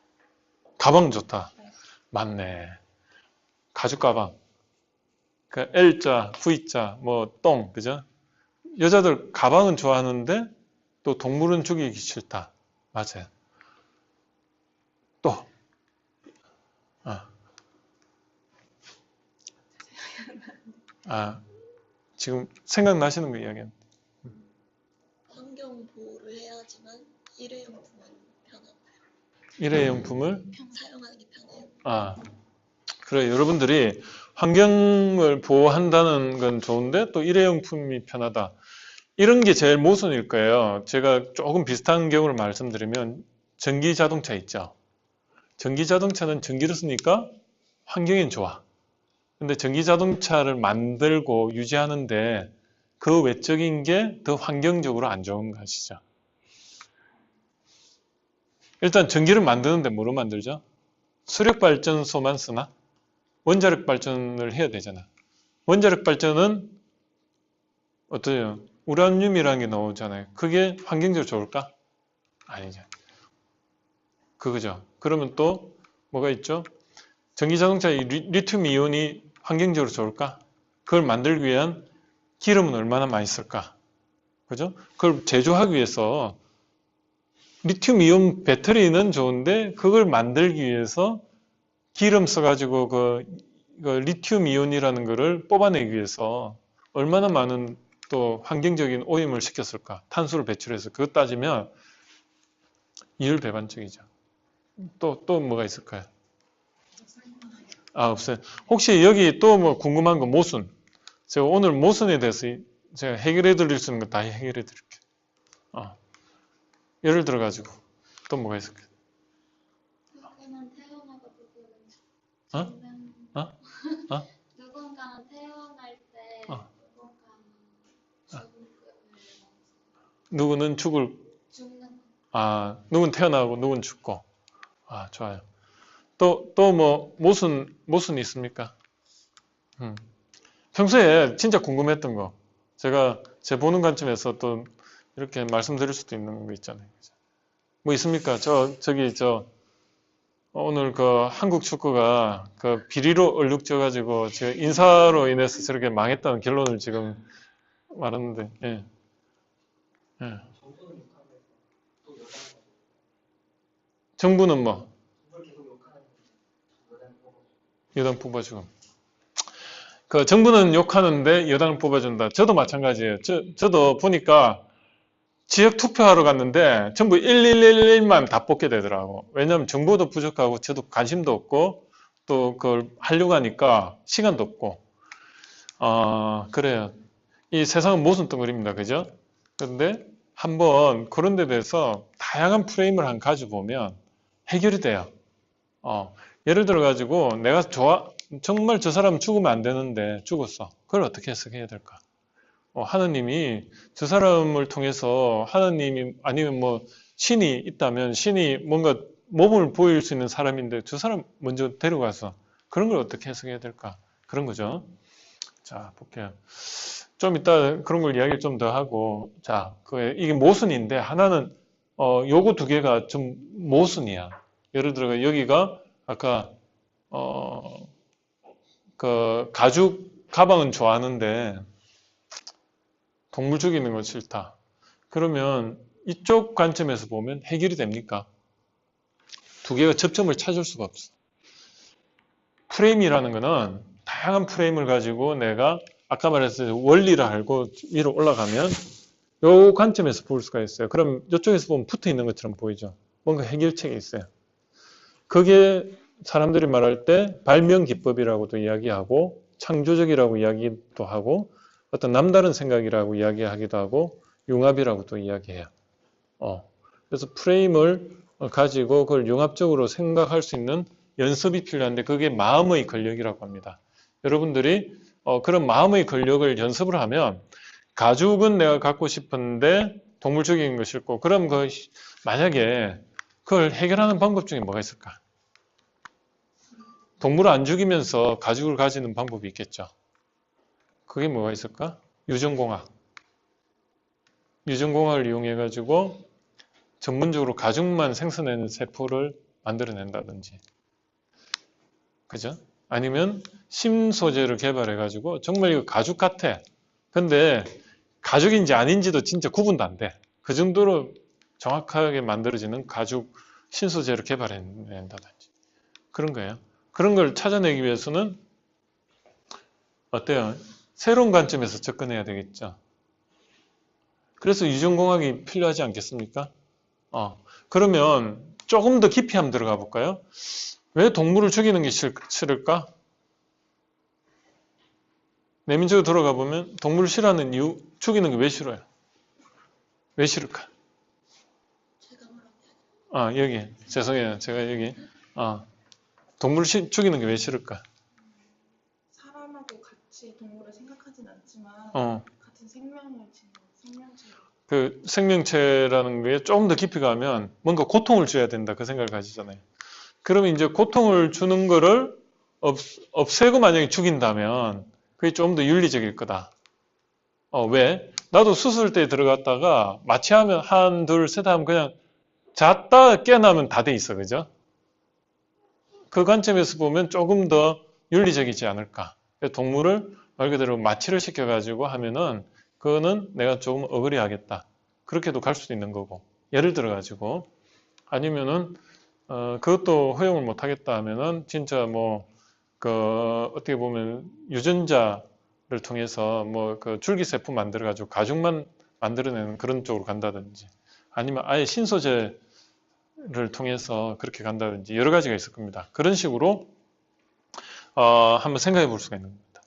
A: 가방 좋다.
C: 네.
A: 맞네. 가죽 가방. 그 L자, V자, 뭐 똥, 그죠? 여자들 가방은 좋아하는데 또 동물은 죽이기 싫다. 맞아요. 또. 지금 생각나시는 거 이야기는?
D: 환경 보호를 해야 하지만 일회용품은 편하나요?
A: 일회용품을
D: 사용하기 편해요.
A: 그래 여러분들이 환경을 보호한다는 건 좋은데 또 일회용품이 편하다. 이런 게 제일 모순일 거예요. 제가 조금 비슷한 경우를 말씀드리면 전기 자동차 있죠. 전기 자동차는 전기를 쓰니까 환경엔 좋아. 근데 전기 자동차를 만들고 유지하는데 그 외적인 게 더 환경적으로 안 좋은 것이죠. 일단 전기를 만드는데 뭐로 만들죠? 수력발전소만 쓰나? 원자력 발전을 해야 되잖아. 원자력 발전은 어떠해요? 우라늄이라는 게 나오잖아요. 그게 환경적으로 좋을까? 아니죠. 그거죠. 그러면 또 뭐가 있죠? 전기자동차의 리튬 이온이 환경적으로 좋을까? 그걸 만들기 위한 기름은 얼마나 많이 쓸까? 그죠? 그걸 제조하기 위해서 리튬 이온 배터리는 좋은데 그걸 만들기 위해서 기름 써가지고 그 리튬 이온이라는 거를 뽑아내기 위해서 얼마나 많은 또 환경적인 오염을 시켰을까? 탄소를 배출해서 그것 따지면 이율배반적이죠. 또 뭐가 있을까요? 아, 없어요. 혹시 여기 또 뭐 궁금한 거 모순. 제가 오늘 모순에 대해서 제가 해결해 드릴 수 있는 거 다 해결해 드릴게요. 예를 들어 가지고 또 뭐가 있을까요?
E: 누구는 태어나고 누구는
A: 어?
E: 죽는
A: 어?
E: 누군가는 태어날 때
A: 어.
E: 누군가는
A: 누구는 죽는 누군 태어나고 누군 죽고. 아, 좋아요. 또 뭐 모순 있습니까? 평소에 진짜 궁금했던 거 제가 제 보는 관점에서 또 이렇게 말씀드릴 수도 있는 거 있잖아요. 뭐 있습니까? 저기 오늘 그 한국 축구가 그 비리로 얼룩져 가지고 제가 인사로 인해서 저렇게 망했다는 결론을 지금 말했는데, 예. 예. 정부는 뭐 여당 뽑아주고. 그 정부는 욕하는데 여당을 뽑아준다. 저도 마찬가지예요. 저도 보니까 지역 투표하러 갔는데 전부 1111만 다 뽑게 되더라고. 왜냐하면 정보도 부족하고 저도 관심도 없고 또 그걸 하려고 하니까 시간도 없고. 그래요. 이 세상은 모순 덩어리입니다. 그죠? 그런데 한번 그런 데 대해서 다양한 프레임을 한 가지고 보면 해결이 돼요. 예를 들어 가지고 내가 정말 저 사람 죽으면 안 되는데 죽었어. 그걸 어떻게 해석해야 될까? 하느님이 저 사람을 통해서 하느님이 아니면 뭐 신이 있다면 신이 뭔가 몸을 보일 수 있는 사람인데 저 사람 먼저 데려가서 그런 걸 어떻게 해석해야 될까? 그런 거죠. 자, 볼게요. 좀 이따 그런 걸 이야기 좀 더 하고 자, 이게 모순인데 하나는 요거 두 개가 좀 모순이야. 예를 들어 여기가 아까 그 가죽 가방은 좋아하는데 동물 죽이는 건 싫다. 그러면 이쪽 관점에서 보면 해결이 됩니까? 두 개가 접점을 찾을 수가 없어. 프레임이라는 거는 다양한 프레임을 가지고 내가 아까 말했듯이 원리를 알고 위로 올라가면 이 관점에서 볼 수가 있어요. 그럼 이쪽에서 보면 붙어 있는 것처럼 보이죠. 뭔가 해결책이 있어요. 그게 사람들이 말할 때 발명 기법이라고도 이야기하고 창조적이라고 이야기도 하고 어떤 남다른 생각이라고 이야기하기도 하고 융합이라고도 이야기해요. 그래서 프레임을 가지고 그걸 융합적으로 생각할 수 있는 연습이 필요한데 그게 마음의 권력이라고 합니다. 여러분들이 그런 마음의 권력을 연습을 하면 가죽은 내가 갖고 싶은데 동물 죽이는 거 싫고 그럼 만약에 그걸 해결하는 방법 중에 뭐가 있을까? 동물을 안 죽이면서 가죽을 가지는 방법이 있겠죠. 그게 뭐가 있을까? 유전공학. 유전공학을 이용해 가지고 전문적으로 가죽만 생산하는 세포를 만들어낸다든지. 그죠? 아니면 심소재를 개발해 가지고 정말 이거 가죽 같아. 근데 가죽인지 아닌지도 진짜 구분도 안 돼. 그 정도로 정확하게 만들어지는 가죽 신소재를 개발해낸다든지. 그런 거예요. 그런 걸 찾아내기 위해서는 어때요? 새로운 관점에서 접근해야 되겠죠. 그래서 유전공학이 필요하지 않겠습니까? 그러면 조금 더 깊이 한번 들어가 볼까요? 왜 동물을 죽이는 게 싫을까? 내면적으로 들어가 보면 동물을 싫어하는 이유, 죽이는 게 왜 싫어요? 왜 싫을까?
D: 제가 말한 게
A: 여기. 죄송해요. 제가 여기. 동물을 죽이는 게 왜 싫을까?
C: 사람하고 같이 동물을 생각하진 않지만 같은 생명을 지닌 생명체.
A: 그 생명체라는 게 조금 더 깊이 가면 뭔가 고통을 줘야 된다 그 생각을 가지잖아요. 그러면 이제 고통을 주는 거를 없애고 만약에 죽인다면 그게 좀 더 윤리적일 거다. 왜? 나도 수술대에 들어갔다가 마취하면 한, 둘, 셋 하면 그냥 잤다 깨어나면 다 돼 있어. 그죠? 그 관점에서 보면 조금 더 윤리적이지 않을까. 동물을 말 그대로 마취를 시켜가지고 하면은 그거는 내가 조금 억울해하겠다. 그렇게도 갈 수도 있는 거고. 예를 들어가지고 아니면은 그것도 허용을 못 하겠다 하면은 진짜 뭐 그 어떻게 보면 유전자를 통해서 뭐 그 줄기세포 만들어가지고 가죽만 만들어내는 그런 쪽으로 간다든지 아니면 아예 신소재를 통해서 그렇게 간다든지 여러 가지가 있을 겁니다. 그런 식으로 한번 생각해 볼 수가 있는 겁니다.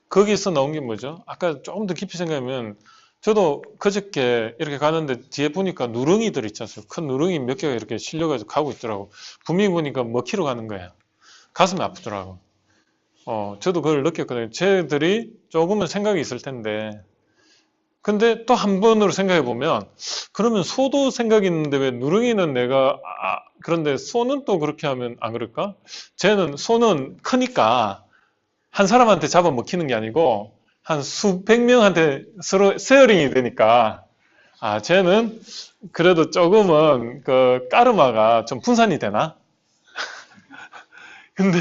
A: 거기서 나온 게 뭐죠? 아까 조금 더 깊이 생각하면 저도 그저께 이렇게 가는데 뒤에 보니까 누렁이들 있지 않습니까? 큰 누렁이 몇 개가 이렇게 실려가지고 가고 있더라고. 분명히 보니까 먹히러 가는 거예요. 가슴이 아프더라고. 저도 그걸 느꼈거든요. 쟤들이 조금은 생각이 있을 텐데. 근데 또 한 번으로 생각해 보면, 그러면 소도 생각이 있는데 왜 누렁이는 내가, 그런데 소는 또 그렇게 하면 안 그럴까? 소는 크니까 한 사람한테 잡아 먹히는 게 아니고, 한 수백 명한테 서로 세어링이 되니까, 쟤는 그래도 조금은 그 까르마가 좀 분산이 되나? 근데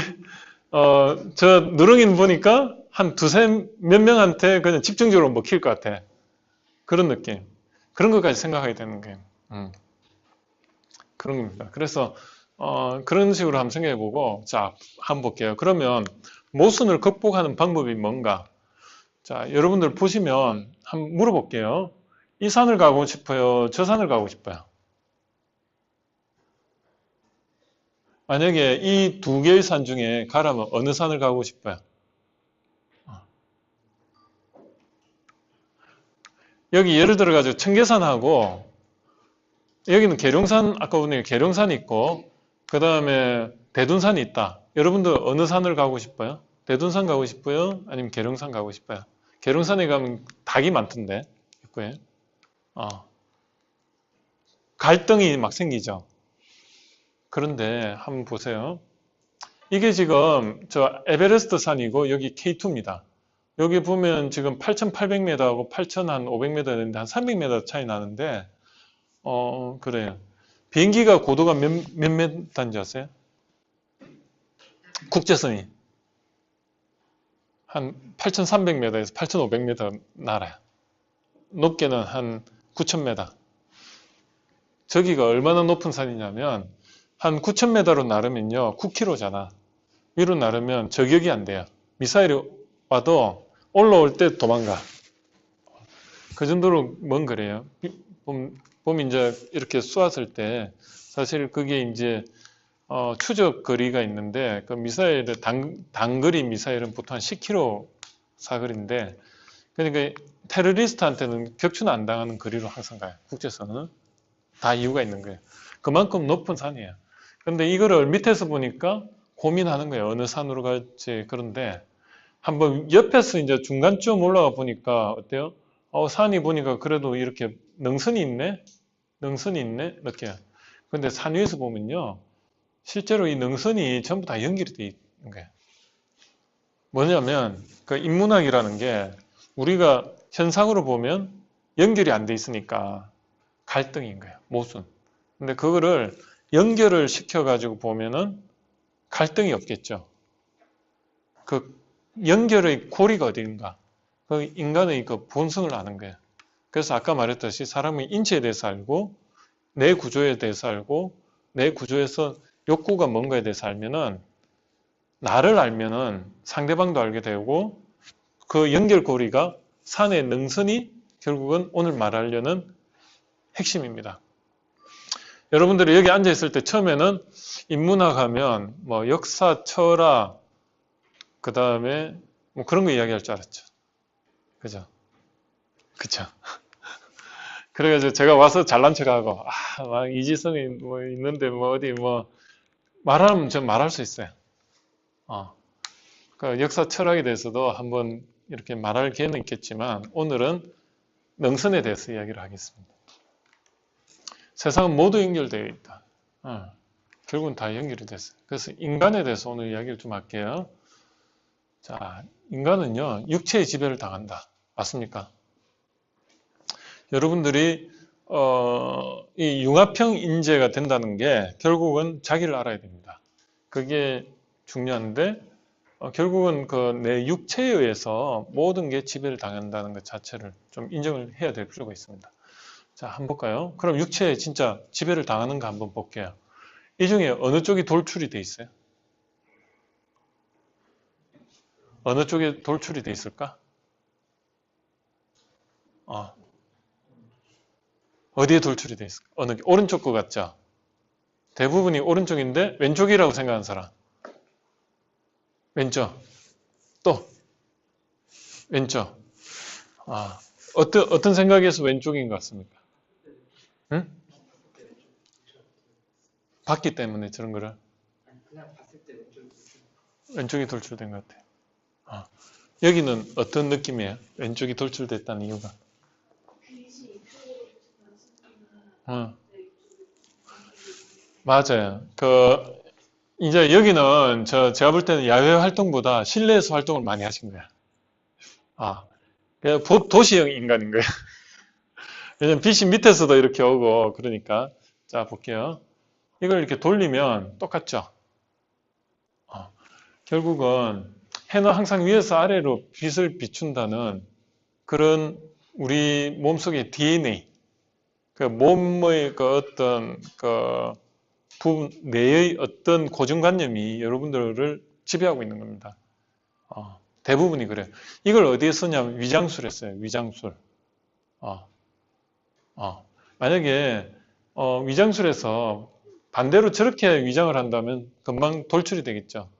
A: 저 누렁이는 보니까 한 몇 명한테 그냥 집중적으로 먹힐 것 같아. 그런 느낌. 그런 것까지 생각하게 되는 거예요. 그런 겁니다. 그래서 그런 식으로 한번 생각해 보고 자, 한번 볼게요. 그러면 모순을 극복하는 방법이 뭔가? 자, 여러분들 보시면 한번 물어볼게요. 이 산을 가고 싶어요? 저 산을 가고 싶어요? 만약에 이 두 개의 산 중에 가라면 어느 산을 가고 싶어요? 여기 예를 들어가지고 청계산하고 여기는 계룡산, 아까 보니까 계룡산이 있고 그 다음에 대둔산이 있다. 여러분들 어느 산을 가고 싶어요? 대둔산 가고 싶어요? 아니면 계룡산 가고 싶어요? 계룡산에 가면 닭이 많던데 입구에. 갈등이 막 생기죠. 그런데 한번 보세요. 이게 지금 저 에베레스트 산이고 여기 K2입니다. 여기 보면 지금 8,800m하고 8,500m 되는데 한 300m 차이 나는데 그래요. 비행기가 고도가 몇 m인지 아세요? 국제선이 한 8,300m에서 8,500m 날아요. 높게는 한 9,000m. 저기가 얼마나 높은 산이냐면 한 9,000m로 나르면요 9km잖아. 위로 나르면 저격이 안 돼요. 미사일이 와도 올라올 때 도망가. 그 정도로 먼 거래요. 보면 이제 이렇게 쏘았을 때 사실 그게 이제 추적 거리가 있는데 그 미사일의 단거리 미사일은 보통 한 10km 사거리인데 그러니까 테러리스트한테는 격추는 안 당하는 거리로 항상 가요. 국제선은 다 이유가 있는 거예요. 그만큼 높은 산이에요. 그런데 이거를 밑에서 보니까 고민하는 거예요. 어느 산으로 갈지. 그런데 한번 옆에서 이제 중간쯤 올라가 보니까 어때요? 산이 보니까 그래도 이렇게 능선이 있네? 능선이 있네? 이렇게. 근데 산 위에서 보면요. 실제로 이 능선이 전부 다 연결이 되어 있는 거예요. 뭐냐면 그 인문학이라는 게 우리가 현상으로 보면 연결이 안 돼 있으니까 갈등인 거예요. 모순. 근데 그거를 연결을 시켜가지고 보면은 갈등이 없겠죠. 그 연결의 고리가 어디인가? 그 인간의 그 본성을 아는 거예요. 그래서 아까 말했듯이 사람의 인체에 대해서 알고 내 구조에 대해서 알고 내 구조에서 욕구가 뭔가에 대해서 알면은 나를 알면은 상대방도 알게 되고 그 연결고리가 산의 능선이 결국은 오늘 말하려는 핵심입니다. 여러분들이 여기 앉아 있을 때 처음에는 인문학 하면 뭐 역사, 철학, 그 다음에 뭐 그런 거 이야기할 줄 알았죠. 그죠? 그쵸? 그래가지고 제가 와서 잘난 척하고 막 이지성이 뭐 있는데 뭐 어디 뭐 말하면 전 말할 수 있어요. 그 역사 철학에 대해서도 한번 이렇게 말할 기회는 있겠지만 오늘은 능선에 대해서 이야기를 하겠습니다. 세상은 모두 연결되어 있다. 결국은 다 연결이 됐어요. 그래서 인간에 대해서 오늘 이야기를 좀 할게요. 자, 인간은요, 육체의 지배를 당한다. 맞습니까? 여러분들이 이 융합형 인재가 된다는 게 결국은 자기를 알아야 됩니다. 그게 중요한데 결국은 그 내 육체에 의해서 모든 게 지배를 당한다는 것 자체를 좀 인정을 해야 될 필요가 있습니다. 자, 한번 볼까요? 그럼 육체에 진짜 지배를 당하는 거 한번 볼게요. 이 중에 어느 쪽이 돌출이 돼 있어요? 어느 쪽에 돌출이 돼 있을까? 어디에 돌출이 돼 있을까? 오른쪽 거 같죠? 대부분이 오른쪽인데 왼쪽이라고 생각하는 사람. 왼쪽. 또 왼쪽. 어떤 생각에서 왼쪽인 것 같습니까? 응? 봤기 때문에 저런 거를
B: 그냥 봤을 때
A: 왼쪽이 돌출된 것 같아요. 여기는 어떤 느낌이에요? 왼쪽이 돌출됐다는 이유가? 맞아요. 이제 여기는 제가 볼 때는 야외 활동보다 실내에서 활동을 많이 하신 거야. 그냥 도시형 인간인 거예요. 왜냐면 빛이 밑에서도 이렇게 오고, 그러니까. 자, 볼게요. 이걸 이렇게 돌리면 똑같죠? 결국은 해는 항상 위에서 아래로 빛을 비춘다는 그런 우리 몸속의 DNA, 그 몸의 그 어떤 그 부분 내의 어떤 고정관념이 여러분들을 지배하고 있는 겁니다. 대부분이 그래요. 이걸 어디에 쓰냐면 위장술에 써요. 위장술. 만약에 위장술에서 반대로 저렇게 위장을 한다면 금방 돌출이 되겠죠.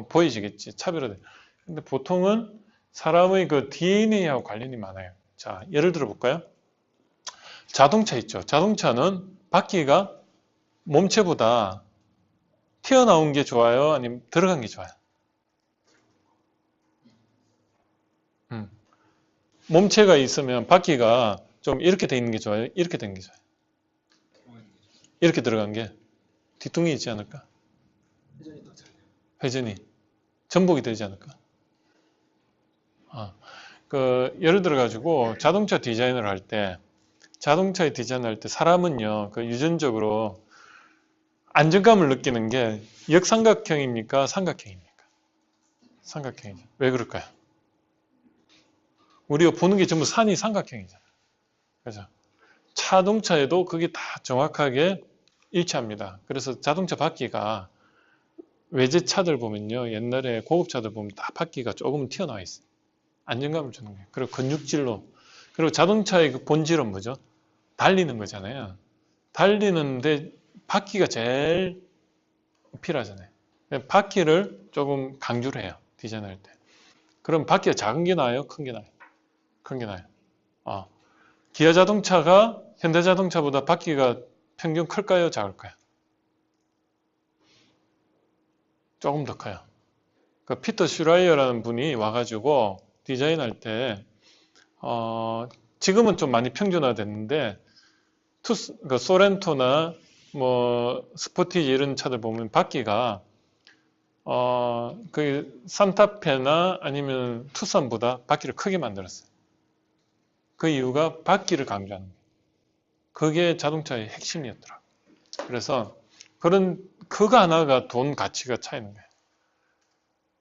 A: 보이시겠지. 차별화돼. 근데 보통은 사람의 그 DNA하고 관련이 많아요. 자, 예를 들어 볼까요? 자동차 있죠. 자동차는 바퀴가 몸체보다 튀어나온 게 좋아요? 아니면 들어간 게 좋아요? 몸체가 있으면 바퀴가 좀 이렇게 돼 있는 게 좋아요? 이렇게 된 게 좋아요? 이렇게 들어간 게 뒤뚱이 있지 않을까?
B: 회전이 더 잘해요.
A: 회전이 전복이 되지 않을까? 예를 들어 가지고 자동차 디자인을 할 때 사람은요, 유전적으로 안정감을 느끼는 게 역삼각형입니까? 삼각형입니까? 삼각형이죠. 왜 그럴까요? 우리가 보는 게 전부 산이 삼각형이잖아요. 그죠? 자동차에도 그게 다 정확하게 일치합니다. 그래서 자동차 바퀴가 외제차들 보면요, 옛날에 고급차들 보면 다 바퀴가 조금 튀어나와 있어요. 안정감을 주는 거예요. 그리고 근육질로. 그리고 자동차의 그 본질은 뭐죠? 달리는 거잖아요. 달리는데 바퀴가 제일 필요하잖아요. 바퀴를 조금 강조를 해요. 디자인할 때. 그럼 바퀴가 작은 게 나아요? 큰 게 나아요? 큰 게 나아요. 기아 자동차가 현대 자동차보다 바퀴가 평균 클까요? 작을까요? 조금 더 커요. 피터 슈라이어라는 분이 와가지고 디자인할 때 지금은 좀 많이 평준화됐는데 소렌토나 뭐 스포티지 이런 차들 보면 바퀴가 산타페나 아니면 투싼보다 바퀴를 크게 만들었어요. 그 이유가 바퀴를 강조하는 거예요. 그게 자동차의 핵심이었더라고요. 그래서 그거 하나가 돈 가치가 차이는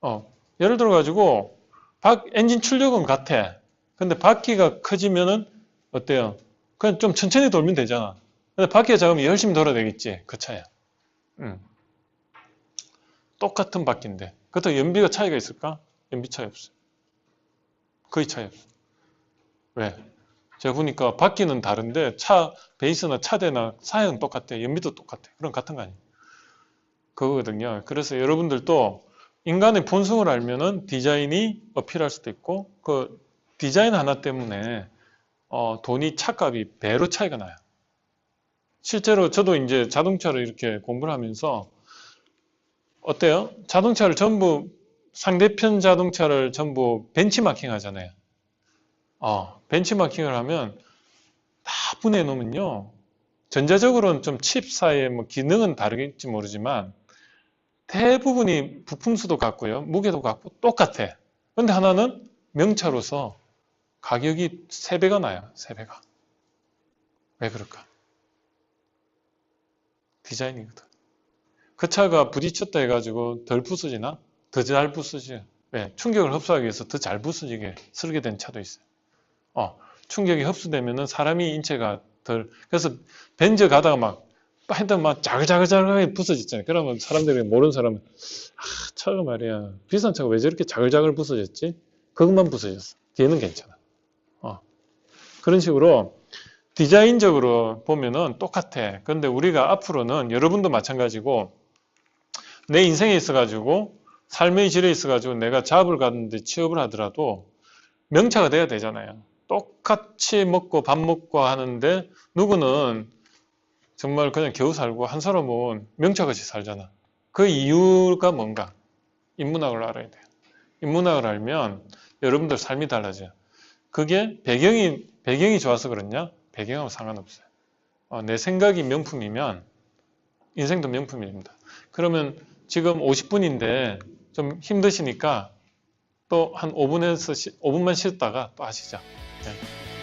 A: 거예요. 예를 들어 가지고 엔진 출력은 같아. 근데 바퀴가 커지면은 어때요? 그냥 좀 천천히 돌면 되잖아. 근데 바퀴가 작으면 열심히 돌아야 되겠지. 그 차야. 똑같은 바퀴인데. 그렇다고 연비가 차이가 있을까? 연비 차이 없어요. 거의 차이 없어요. 왜? 제가 보니까 바퀴는 다른데 베이스나 차대나 사양은 똑같아. 연비도 똑같아. 그럼 같은 거 아니에요? 그거거든요. 그래서 여러분들도 인간의 본성을 알면은 디자인이 어필할 수도 있고 그 디자인 하나 때문에 돈이 차값이 배로 차이가 나요. 실제로 저도 이제 자동차를 이렇게 공부를 하면서 어때요? 자동차를 전부 상대편 자동차를 전부 벤치마킹 하잖아요. 벤치마킹을 하면 다 분해해 놓으면요. 전자적으로는 좀 칩사의 뭐 기능은 다르겠지 모르지만 대부분이 부품수도 같고요. 무게도 같고 똑같아. 근데 하나는 명차로서 가격이 3배가 나요. 3배가. 왜 그럴까? 디자인이거든. 그 차가 부딪혔다 해가지고 덜 부서지나? 더 잘 부서지. 왜? 충격을 흡수하기 위해서 더 잘 부서지게 설계된 차도 있어요. 충격이 흡수되면은 사람이 인체가 그래서 벤저 가다가 막 하여튼 막 자글자글자글하게 부서졌잖아요. 그러면 사람들이 모르는 사람은 차가 말이야 비싼 차가 왜 저렇게 자글자글 부서졌지? 그것만 부서졌어. 뒤에는 괜찮아. 그런 식으로 디자인적으로 보면은 똑같아. 그런데 우리가 앞으로는 여러분도 마찬가지고 내 인생에 있어가지고 삶의 질에 있어가지고 내가 잡을 가는데 취업을 하더라도 명차가 돼야 되잖아요. 똑같이 먹고 밥 먹고 하는데 누구는 정말 그냥 겨우 살고 한 사람은 명차같이 살잖아. 그 이유가 뭔가? 인문학을 알아야 돼요. 인문학을 알면 여러분들 삶이 달라져요. 그게 배경이 좋아서 그렇냐? 배경하고 상관없어요. 내 생각이 명품이면 인생도 명품입니다. 그러면 지금 50분인데 좀 힘드시니까 또 한 5분만 쉬었다가 또 하시죠. 네.